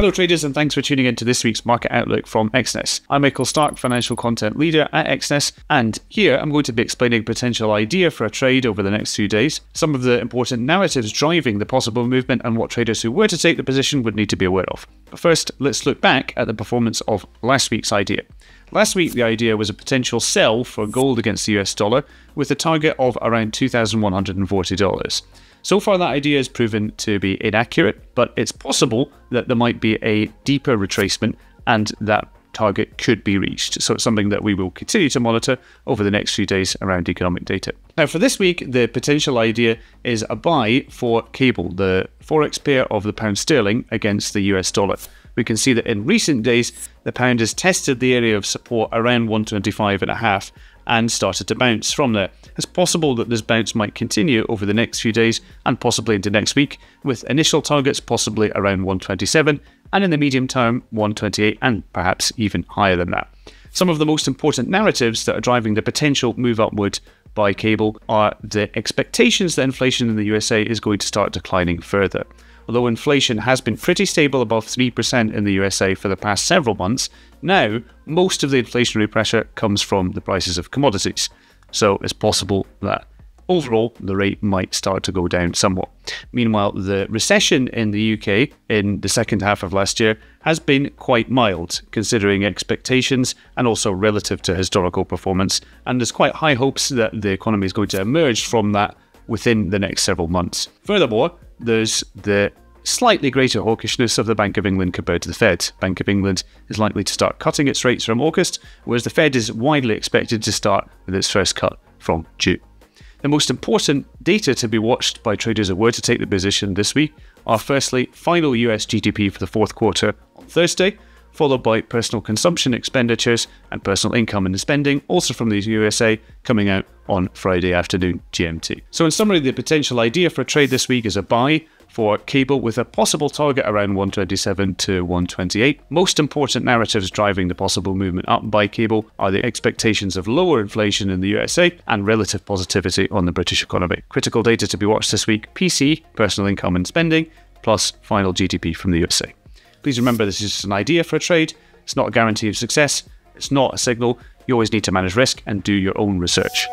Hello traders, and thanks for tuning in to this week's Market Outlook from Exness. I'm Michael Stark, Financial Content Leader at Exness, and here I'm going to be explaining a potential idea for a trade over the next few days, some of the important narratives driving the possible movement, and what traders who were to take the position would need to be aware of. But first, let's look back at the performance of last week's idea. Last week, the idea was a potential sell for gold against the US dollar with a target of around $2,140. So far, that idea has proven to be inaccurate, but it's possible that there might be a deeper retracement and that target could be reached. So it's something that we will continue to monitor over the next few days around economic data. Now, for this week, the potential idea is a buy for cable, the forex pair of the pound sterling against the US dollar. We can see that in recent days, the pound has tested the area of support around 125.5 and started to bounce from there. It's possible that this bounce might continue over the next few days and possibly into next week, with initial targets possibly around 127 and in the medium term 128 and perhaps even higher than that. Some of the most important narratives that are driving the potential move upward by cable are the expectations that inflation in the USA is going to start declining further. Although inflation has been pretty stable above 3% in the USA for the past several months, now most of the inflationary pressure comes from the prices of commodities. So it's possible that overall the rate might start to go down somewhat. Meanwhile, the recession in the UK in the second half of last year has been quite mild, considering expectations and also relative to historical performance. And there's quite high hopes that the economy is going to emerge from that within the next several months. Furthermore, there's the slightly greater hawkishness of the Bank of England compared to the Fed. Bank of England is likely to start cutting its rates from August, whereas the Fed is widely expected to start with its first cut from June. The most important data to be watched by traders who were to take the position this week are firstly final US GDP for the fourth quarter on Thursday, followed by personal consumption expenditures and personal income and spending, also from the USA, coming out on Friday afternoon GMT. So in summary, the potential idea for a trade this week is a buy for cable with a possible target around 127 to 128. Most important narratives driving the possible movement up by cable are the expectations of lower inflation in the USA and relative positivity on the British economy. Critical data to be watched this week: PC, personal income and spending, plus final GDP from the USA. Please remember, this is just an idea for a trade. It's not a guarantee of success. It's not a signal. You always need to manage risk and do your own research.